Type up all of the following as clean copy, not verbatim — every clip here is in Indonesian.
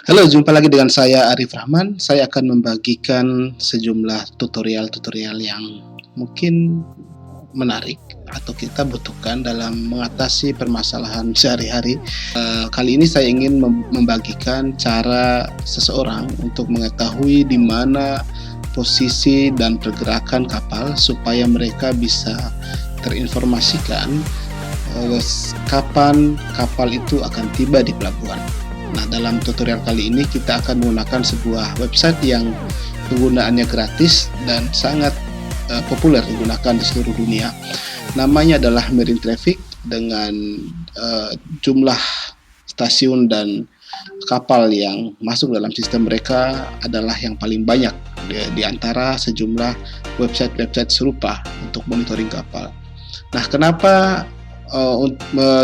Halo, jumpa lagi dengan saya Arif Rahman. Saya akan membagikan sejumlah tutorial-tutorial yang mungkin menarik atau kita butuhkan dalam mengatasi permasalahan sehari-hari. Kali ini saya ingin membagikan cara seseorang untuk mengetahui di mana posisi dan pergerakan kapal supaya mereka bisa terinformasikan kapan kapal itu akan tiba di pelabuhan. Nah, dalam tutorial kali ini kita akan menggunakan sebuah website yang penggunaannya gratis dan sangat populer digunakan di seluruh dunia. Namanya adalah Marine Traffic dengan jumlah stasiun dan kapal yang masuk dalam sistem mereka adalah yang paling banyak di antara sejumlah website-website serupa untuk monitoring kapal. Nah, kenapa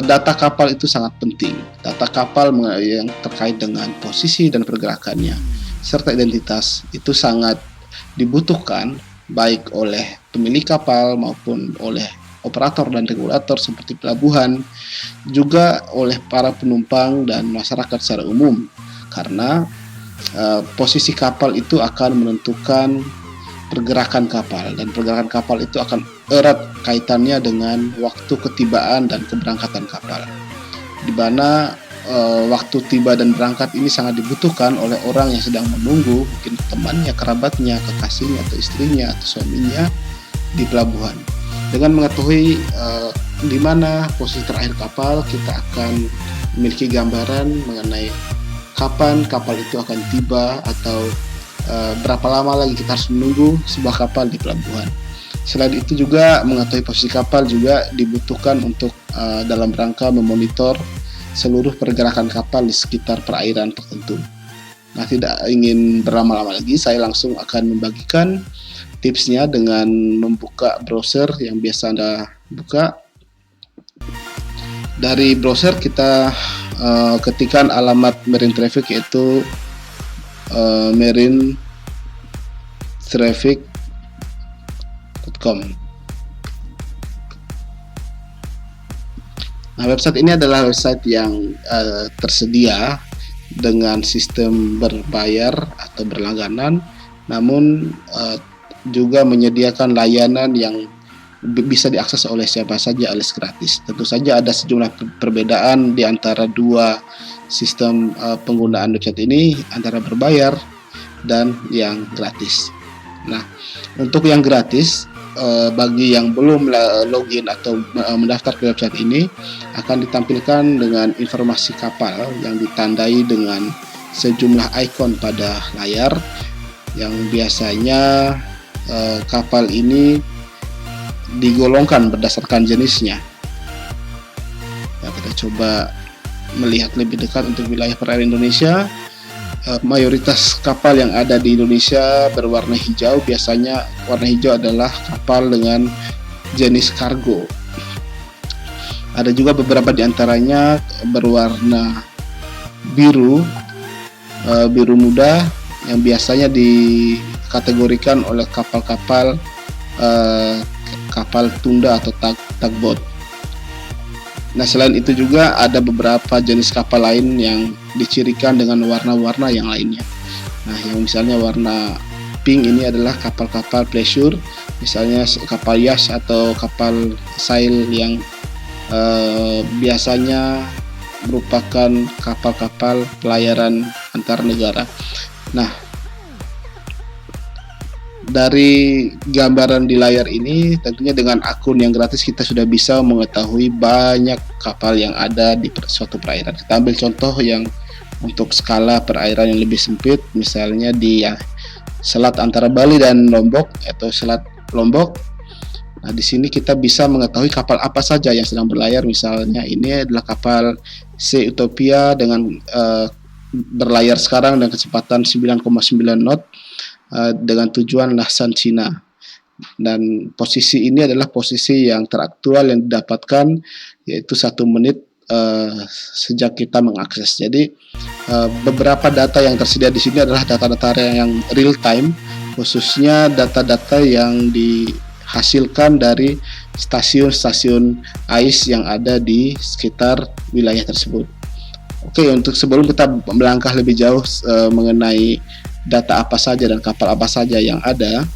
data kapal itu sangat penting? Data kapal yang terkait dengan posisi dan pergerakannya serta identitas itu sangat dibutuhkan baik oleh pemilik kapal maupun oleh operator dan regulator seperti pelabuhan, juga oleh para penumpang dan masyarakat secara umum, karena posisi kapal itu akan menentukan pergerakan kapal, dan pergerakan kapal itu akan erat kaitannya dengan waktu ketibaan dan keberangkatan kapal, di mana waktu tiba dan berangkat ini sangat dibutuhkan oleh orang yang sedang menunggu, mungkin temannya, kerabatnya, kekasihnya, atau istrinya, atau suaminya di pelabuhan. Dengan mengetahui di mana posisi terakhir kapal, kita akan memiliki gambaran mengenai kapan kapal itu akan tiba atau berapa lama lagi kita harus menunggu sebuah kapal di pelabuhan. Selain itu juga mengetahui posisi kapal juga dibutuhkan untuk dalam rangka memonitor seluruh pergerakan kapal di sekitar perairan tertentu. Nah, tidak ingin berlama-lama lagi, saya langsung akan membagikan tipsnya dengan membuka browser yang biasa Anda buka. Dari browser kita ketikkan alamat Marine Traffic, yaitu marinetraffic.com. Nah, website ini adalah website yang tersedia dengan sistem berbayar atau berlangganan, namun juga menyediakan layanan yang bisa diakses oleh siapa saja alias gratis. Tentu saja ada sejumlah perbedaan di antara dua sistem penggunaan website ini, antara berbayar dan yang gratis. Nah, untuk yang gratis, bagi yang belum login atau mendaftar ke website ini, akan ditampilkan dengan informasi kapal yang ditandai dengan sejumlah ikon pada layar, yang biasanya kapal ini digolongkan berdasarkan jenisnya. Nah, kita coba melihat lebih dekat untuk wilayah perairan Indonesia. Mayoritas kapal yang ada di Indonesia berwarna hijau. Biasanya warna hijau adalah kapal dengan jenis kargo. Ada juga beberapa di antaranya berwarna biru muda, yang biasanya dikategorikan oleh kapal-kapal kapal tunda atau tugboat. Nah, selain itu juga ada beberapa jenis kapal lain yang dicirikan dengan warna-warna yang lainnya. Nah, yang misalnya warna pink ini adalah kapal-kapal pleasure, misalnya kapal yacht atau kapal sail yang biasanya merupakan kapal-kapal pelayaran antar negara. Nah, dari gambaran di layar ini, tentunya dengan akun yang gratis kita sudah bisa mengetahui banyak kapal yang ada di suatu perairan. Kita ambil contoh yang untuk skala perairan yang lebih sempit, misalnya di selat antara Bali dan Lombok atau Selat Lombok. Nah, di sini kita bisa mengetahui kapal apa saja yang sedang berlayar. Misalnya ini adalah kapal Sea Utopia dengan berlayar sekarang dengan kecepatan 9,9 knot dengan tujuan Lahsan, Cina. Dan posisi ini adalah posisi yang teraktual yang didapatkan, yaitu 1 menit sejak kita mengakses. Jadi beberapa data yang tersedia di sini adalah data-data yang real time, khususnya data-data yang dihasilkan dari stasiun-stasiun AIS yang ada di sekitar wilayah tersebut. Oke, untuk sebelum kita melangkah lebih jauh mengenai data apa saja dan kapal apa saja yang ada,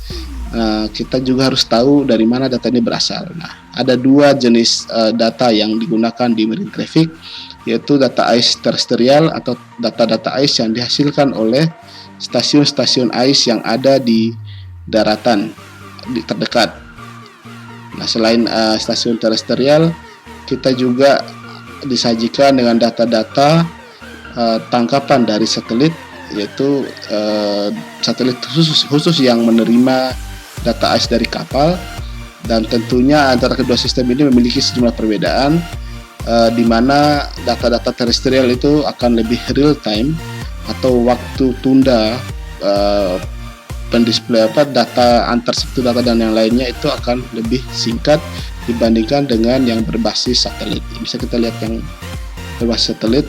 kita juga harus tahu dari mana data ini berasal. Nah, ada dua jenis data yang digunakan di marine traffic, yaitu data ice terestrial atau data-data ice yang dihasilkan oleh stasiun-stasiun ice yang ada di daratan terdekat. Nah, selain stasiun terestrial, kita juga disajikan dengan data-data tangkapan dari satelit, yaitu satelit khusus yang menerima data ice dari kapal. Dan tentunya antara kedua sistem ini memiliki sejumlah perbedaan, di mana data-data terestrial itu akan lebih real time atau waktu tunda pendisplay data antar satu data dan yang lainnya itu akan lebih singkat dibandingkan dengan yang berbasis satelit. Bisa kita lihat yang berbasis satelit.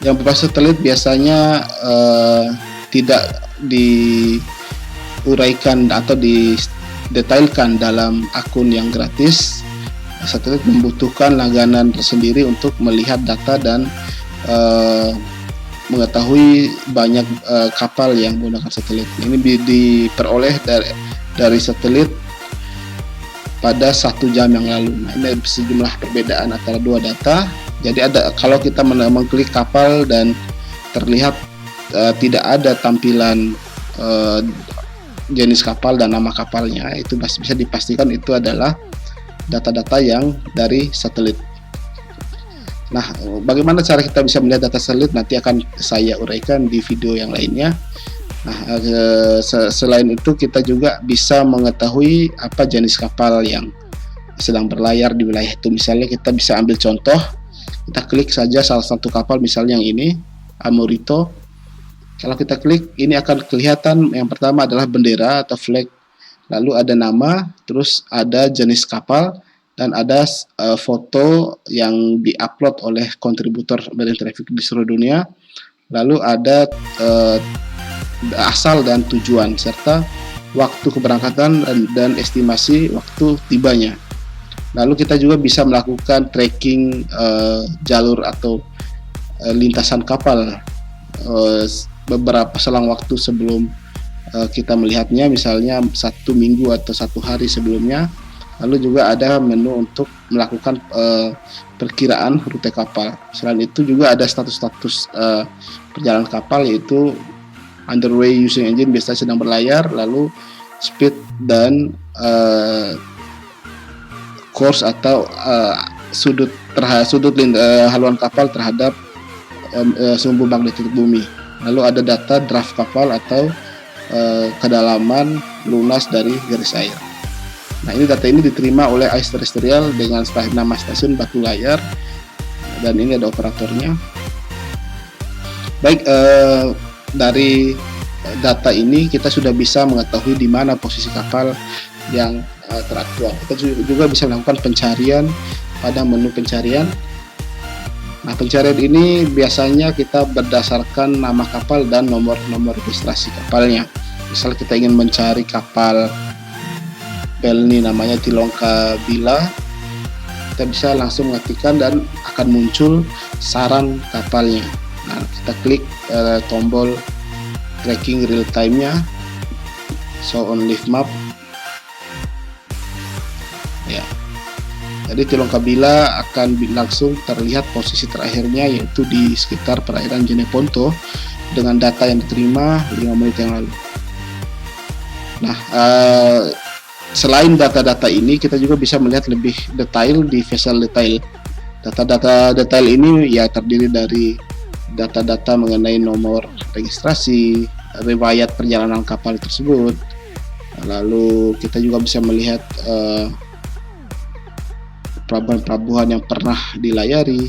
Yang berbasis satelit biasanya tidak diuraikan atau didetailkan dalam akun yang gratis. Satelit membutuhkan langganan tersendiri untuk melihat data dan mengetahui banyak kapal yang menggunakan satelit. Ini diperoleh dari satelit pada 1 jam yang lalu. Nah, ini sejumlah perbedaan antara dua data. Jadi kalau kita mengklik kapal dan terlihat tidak ada tampilan jenis kapal dan nama kapalnya, itu masih bisa dipastikan itu adalah data-data yang dari satelit. Nah, bagaimana cara kita bisa melihat data satelit nanti akan saya uraikan di video yang lainnya. Nah, selain itu kita juga bisa mengetahui apa jenis kapal yang sedang berlayar di wilayah itu. Misalnya kita bisa ambil contoh, kita klik saja salah satu kapal, misalnya yang ini, Amorito. Kalau kita klik, ini akan kelihatan yang pertama adalah bendera atau flag, lalu ada nama, terus ada jenis kapal, dan ada foto yang diupload oleh kontributor marine traffic di seluruh dunia. Lalu ada asal dan tujuan serta waktu keberangkatan dan estimasi waktu tibanya. Lalu kita juga bisa melakukan tracking jalur atau lintasan kapal beberapa selang waktu sebelum kita melihatnya, misalnya 1 minggu atau 1 hari sebelumnya. Lalu juga ada menu untuk melakukan perkiraan rute kapal. Selain itu juga ada status-status perjalanan kapal, yaitu underway using engine, biasanya sedang berlayar, lalu speed dan course atau sudut haluan kapal terhadap sumbu magnetik bumi. Lalu ada data draft kapal atau kedalaman lunas dari garis air. Nah, ini data ini diterima oleh ice terestrial dengan nama stasiun Batu Layar, dan ini ada operatornya. Baik, dari data ini kita sudah bisa mengetahui di mana posisi kapal yang teraktual. Kita juga bisa melakukan pencarian pada menu pencarian. Nah, pencarian ini biasanya kita berdasarkan nama kapal dan nomor registrasi kapalnya. Misal kita ingin mencari kapal Pelni namanya Tilongka Bila, kita bisa langsung mengetikkan dan akan muncul saran kapalnya. Nah, kita klik tombol tracking real time-nya, show on live map. Ya, jadi Tilongka Bila akan langsung terlihat posisi terakhirnya, yaitu di sekitar perairan Jeneponto dengan data yang diterima 5 menit yang lalu. Nah, selain data-data ini, kita juga bisa melihat lebih detail di vessel detail. Data-data detail ini ya terdiri dari data-data mengenai nomor registrasi, riwayat perjalanan kapal tersebut. Lalu kita juga bisa melihat pelabuhan yang pernah dilayari.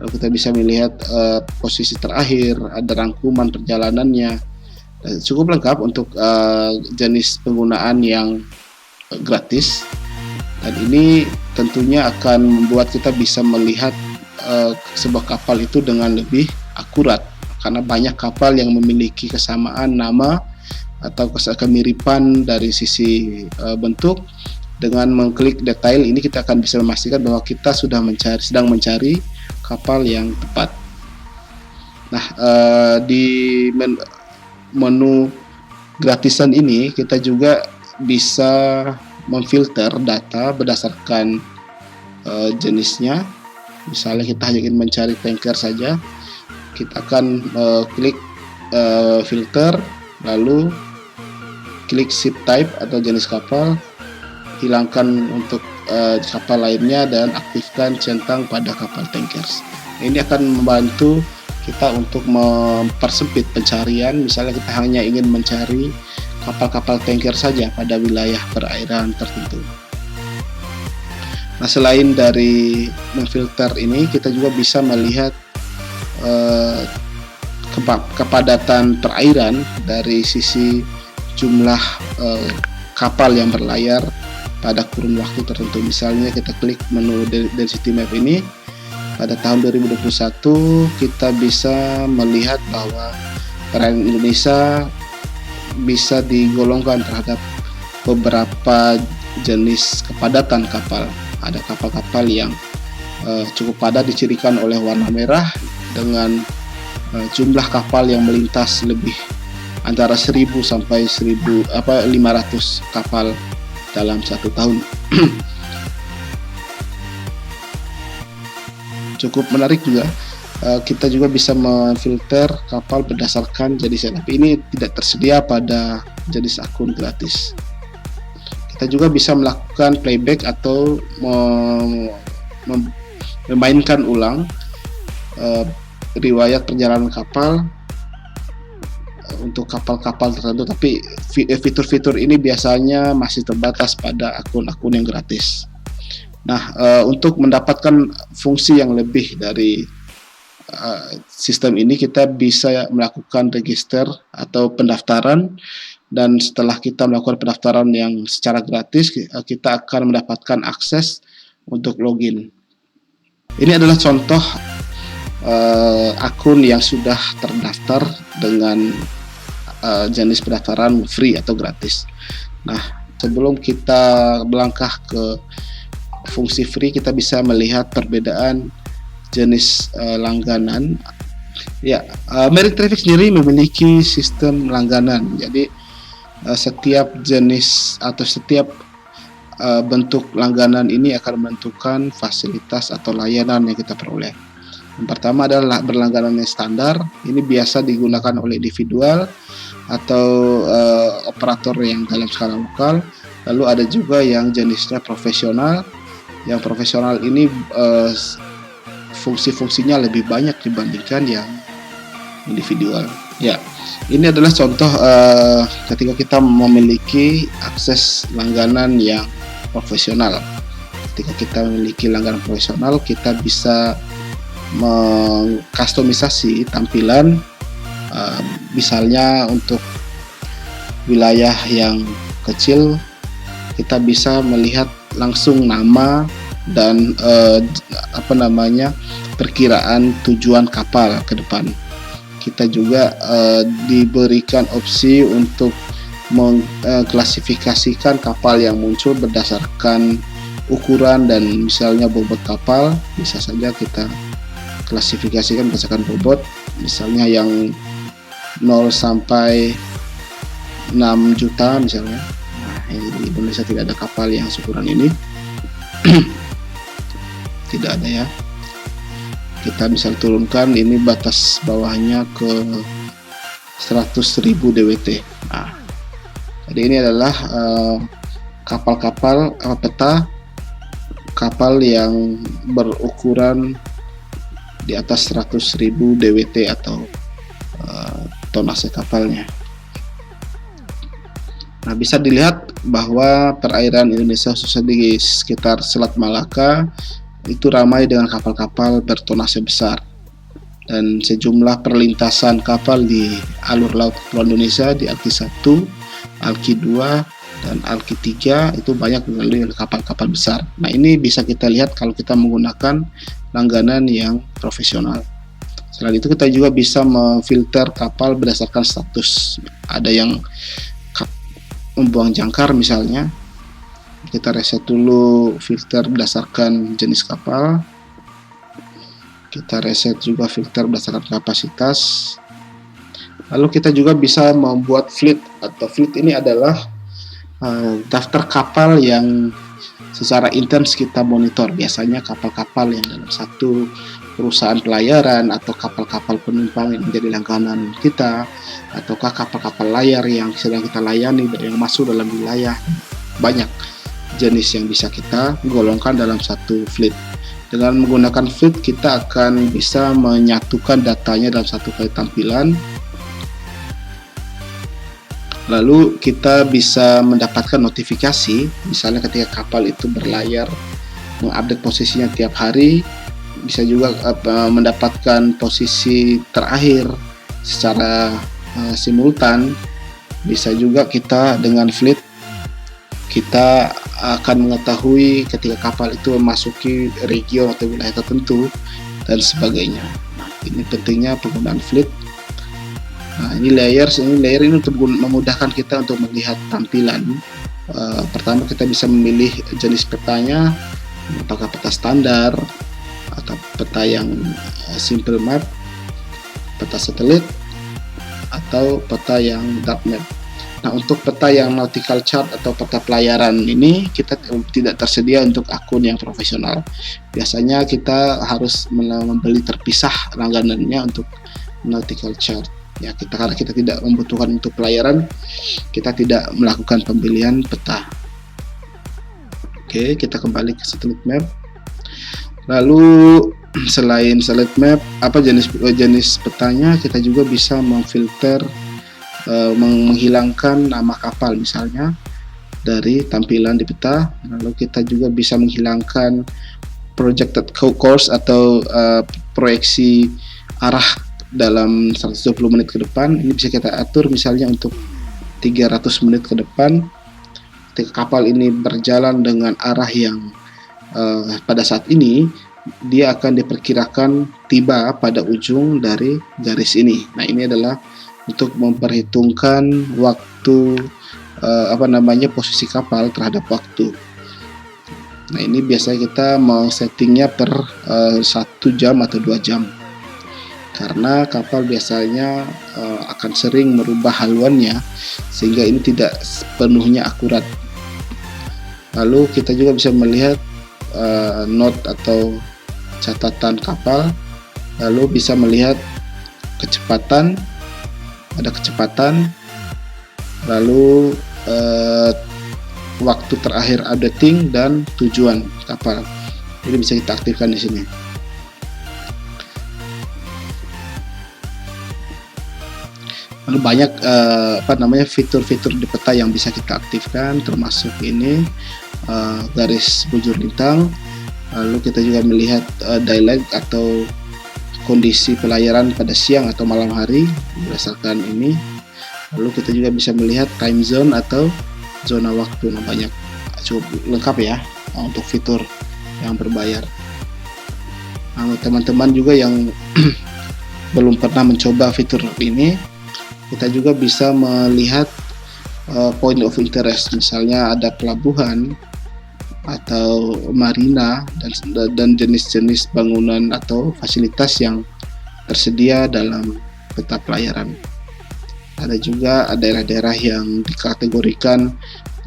Lalu kita bisa melihat posisi terakhir, ada rangkuman perjalanannya. Cukup lengkap untuk jenis penggunaan yang gratis, dan ini tentunya akan membuat kita bisa melihat sebuah kapal itu dengan lebih akurat, karena banyak kapal yang memiliki kesamaan nama atau kemiripan dari sisi bentuk, Dengan mengklik detail ini kita akan bisa memastikan bahwa kita sedang mencari kapal yang tepat. Nah, di menu gratisan ini kita juga bisa memfilter data berdasarkan jenisnya. Misalnya kita hanya ingin mencari tanker saja, kita akan klik filter, lalu klik ship type atau jenis kapal, hilangkan untuk kapal lainnya dan aktifkan centang pada kapal tankers. Ini akan membantu kita untuk mempersempit pencarian. Misalnya kita hanya ingin mencari kapal-kapal tanker saja pada wilayah perairan tertentu. Nah, selain dari memfilter ini, kita juga bisa melihat kepadatan perairan dari sisi jumlah kapal yang berlayar pada kurun waktu tertentu. Misalnya kita klik menu density map ini, pada tahun 2021 kita bisa melihat bahwa perairan Indonesia bisa digolongkan terhadap beberapa jenis kepadatan kapal. Ada kapal-kapal yang cukup padat dicirikan oleh warna merah dengan jumlah kapal yang melintas lebih antara 1000 sampai 500 kapal dalam satu tahun. Cukup menarik juga, kita juga bisa memfilter kapal berdasarkan jenisnya, tapi ini tidak tersedia pada jenis akun gratis. Kita juga bisa melakukan playback atau memainkan ulang riwayat perjalanan kapal untuk kapal-kapal tertentu, tapi fitur-fitur ini biasanya masih terbatas pada akun-akun yang gratis. Nah, untuk mendapatkan fungsi yang lebih dari sistem ini, kita bisa melakukan register atau pendaftaran, dan setelah kita melakukan pendaftaran yang secara gratis, kita akan mendapatkan akses untuk login. Ini adalah contoh akun yang sudah terdaftar dengan jenis pendaftaran free atau gratis. Nah, sebelum kita melangkah ke fungsi free, kita bisa melihat perbedaan jenis langganan. Ya, Merit Traffic sendiri memiliki sistem langganan. Jadi setiap jenis atau setiap bentuk langganan ini akan menentukan fasilitas atau layanan yang kita peroleh. Yang pertama adalah berlangganan yang standar. Ini biasa digunakan oleh individual atau operator yang dalam skala lokal. Lalu ada juga yang jenisnya profesional. Yang profesional ini fungsi-fungsinya lebih banyak dibandingkan yang individual. Ya, ini adalah contoh ketika kita memiliki akses langganan yang profesional. Ketika kita memiliki langganan profesional, kita bisa mengkustomisasi tampilan, misalnya untuk wilayah yang kecil kita bisa melihat langsung nama dan perkiraan tujuan kapal ke depan. Kita juga diberikan opsi untuk mengklasifikasikan kapal yang muncul berdasarkan ukuran dan misalnya bobot kapal. Bisa saja kita klasifikasikan berdasarkan bobot, misalnya yang 0 sampai 6 juta misalnya. Nah, di Indonesia tidak ada kapal yang seukuran ini. Tidak ada ya. Kita bisa turunkan ini batas bawahnya ke 100.000 DWT. Nah, jadi ini adalah kapal-kapal peta kapal yang berukuran di atas 100.000 DWT atau tonase kapalnya. Nah, bisa dilihat bahwa perairan Indonesia, khususnya di sekitar Selat Malaka, itu ramai dengan kapal-kapal bertonase besar, dan sejumlah perlintasan kapal di alur laut Kepulauan Indonesia di Alki 1, Alki 2, dan Alki 3 itu banyak dengan kapal-kapal besar. Nah, ini bisa kita lihat kalau kita menggunakan langganan yang profesional. Selain itu, kita juga bisa memfilter kapal berdasarkan status. Ada yang membuang jangkar misalnya, kita reset dulu filter berdasarkan jenis kapal. Kita reset juga filter berdasarkan kapasitas. Lalu kita juga bisa membuat fleet, atau fleet ini adalah daftar kapal yang secara intens kita monitor. Biasanya kapal-kapal yang dalam satu perusahaan pelayaran, atau kapal-kapal penumpang yang menjadi langganan kita, ataukah kapal-kapal layar yang sedang kita layani dan yang masuk dalam wilayah. Banyak jenis yang bisa kita golongkan dalam satu fleet. Dengan menggunakan fleet, kita akan bisa menyatukan datanya dalam satu kali tampilan. Lalu kita bisa mendapatkan notifikasi, misalnya ketika kapal itu berlayar, mengupdate posisinya tiap hari. Bisa juga mendapatkan posisi terakhir secara simultan. Bisa juga kita dengan fleet, kita akan mengetahui ketika kapal itu memasuki region atau wilayah tertentu dan sebagainya. Nah, ini pentingnya penggunaan fleet. Nah, ini layer ini untuk memudahkan kita untuk melihat tampilan. Pertama, kita bisa memilih jenis petanya, apakah peta standar atau peta yang simple map, peta satelit, atau peta yang dark map. Nah, untuk peta yang nautical chart atau peta pelayaran ini kita tidak tersedia untuk akun yang profesional. Biasanya kita harus membeli terpisah langganannya untuk nautical chart. Ya, karena kita tidak membutuhkan untuk pelayaran, kita tidak melakukan pembelian peta. Oke, kita kembali ke satellite map. Lalu selain satellite map, apa jenis petanya, kita juga bisa memfilter, menghilangkan nama kapal misalnya dari tampilan di peta. Lalu kita juga bisa menghilangkan projected course atau proyeksi arah dalam 120 menit ke depan. Ini bisa kita atur misalnya untuk 300 menit ke depan. Ketika kapal ini berjalan dengan arah yang pada saat ini, dia akan diperkirakan tiba pada ujung dari garis ini. Nah, ini adalah untuk memperhitungkan waktu, posisi kapal terhadap waktu. Nah, ini biasanya kita mau settingnya per 1 jam atau 2 jam. Karena kapal biasanya akan sering merubah haluannya, sehingga ini tidak sepenuhnya akurat. Lalu kita juga bisa melihat note atau catatan kapal, lalu bisa melihat kecepatan, ada kecepatan, lalu waktu terakhir updating dan tujuan kapal. Ini bisa kita aktifkan di sini. Lalu banyak fitur-fitur di peta yang bisa kita aktifkan, termasuk ini garis bujur lintang. Lalu kita juga melihat daylight atau kondisi pelayaran pada siang atau malam hari berdasarkan ini. Lalu kita juga bisa melihat time zone atau zona waktu. Nah, banyak, cukup lengkap ya untuk fitur yang berbayar. Nah, teman-teman juga yang belum pernah mencoba fitur ini, kita juga bisa melihat point of interest, misalnya ada pelabuhan atau marina dan jenis-jenis bangunan atau fasilitas yang tersedia dalam peta pelayaran. Ada juga daerah-daerah yang dikategorikan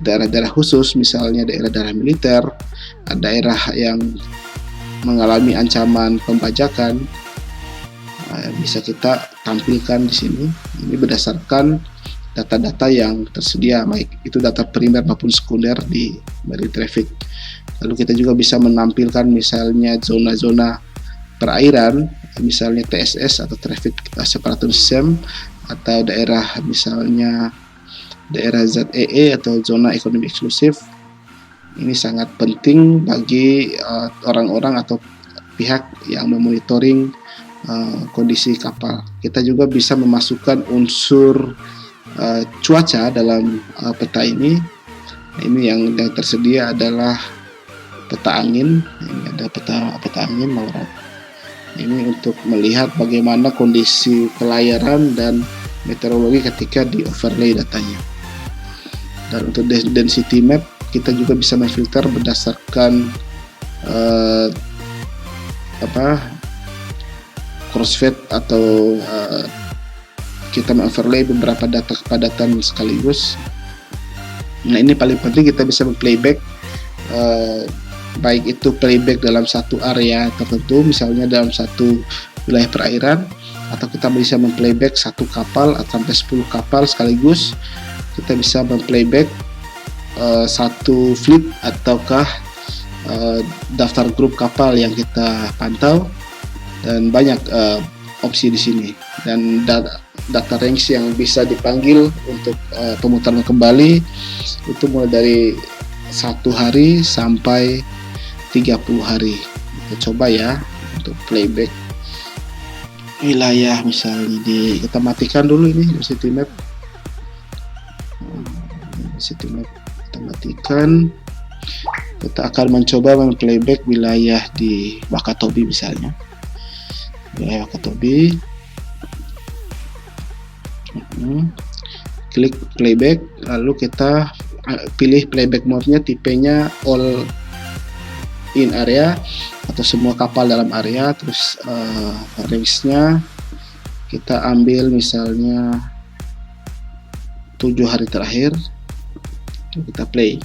daerah-daerah khusus, misalnya daerah-daerah militer, daerah yang mengalami ancaman pembajakan. Bisa kita tampilkan di sini. Ini berdasarkan data-data yang tersedia, baik itu data primer maupun sekunder di marine traffic. Lalu kita juga bisa menampilkan misalnya zona-zona perairan, misalnya TSS atau Traffic Separation System, atau daerah misalnya daerah ZEE atau zona ekonomi eksklusif. Ini sangat penting bagi orang-orang atau pihak yang memonitoring kondisi kapal. Kita juga bisa memasukkan unsur cuaca dalam peta ini. Ini yang tersedia adalah peta angin. Ini ada peta angin Maurat. Ini untuk melihat bagaimana kondisi pelayaran dan meteorologi ketika di overlay datanya. Dan untuk density map, kita juga bisa memfilter berdasarkan crossfade atau kita mengoverlay beberapa data kepadatan sekaligus. Nah, ini paling penting, kita bisa memplayback baik itu playback dalam satu area tertentu, misalnya dalam satu wilayah perairan, atau kita bisa memplayback satu kapal sampai 10 kapal sekaligus. Kita bisa memplayback satu fleet ataukah daftar grup kapal yang kita pantau, dan banyak opsi di sini, dan data range yang bisa dipanggil untuk pemutaran kembali itu mulai dari 1 hari sampai 30 hari. Kita coba ya untuk playback wilayah, misalnya kita matikan dulu ini City Map. Kita matikan. Kita akan mencoba memplayback wilayah di Wakatobi misalnya. Wilayah Wakatobi. Klik playback, lalu kita pilih playback mode-nya, tipenya all in area atau semua kapal dalam area. Terus range-nya kita ambil misalnya 7 hari terakhir. Kita play.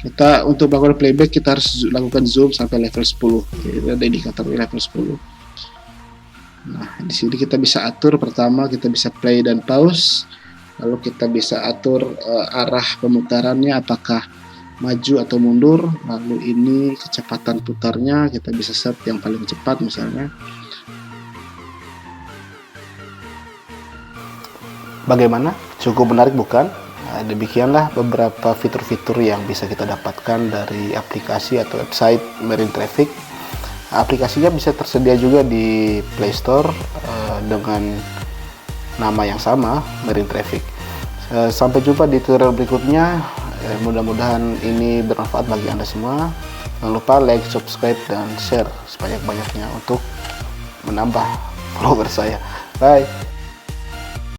Kita untuk melakukan playback kita harus lakukan zoom sampai level 10. Jadi ada indikator level 10. Nah, di sini kita bisa atur, pertama kita bisa play dan pause. Lalu kita bisa atur arah pemutarannya, apakah maju atau mundur. Lalu ini kecepatan putarnya kita bisa set yang paling cepat misalnya. Bagaimana? Cukup menarik bukan? Nah, demikianlah beberapa fitur-fitur yang bisa kita dapatkan dari aplikasi atau website Marine Traffic. Aplikasinya bisa tersedia juga di Play Store dengan nama yang sama, Marine Traffic. Sampai jumpa di tutorial berikutnya. Mudah-mudahan ini bermanfaat bagi Anda semua. Jangan lupa like, subscribe, dan share sebanyak-banyaknya untuk menambah follower saya. Bye.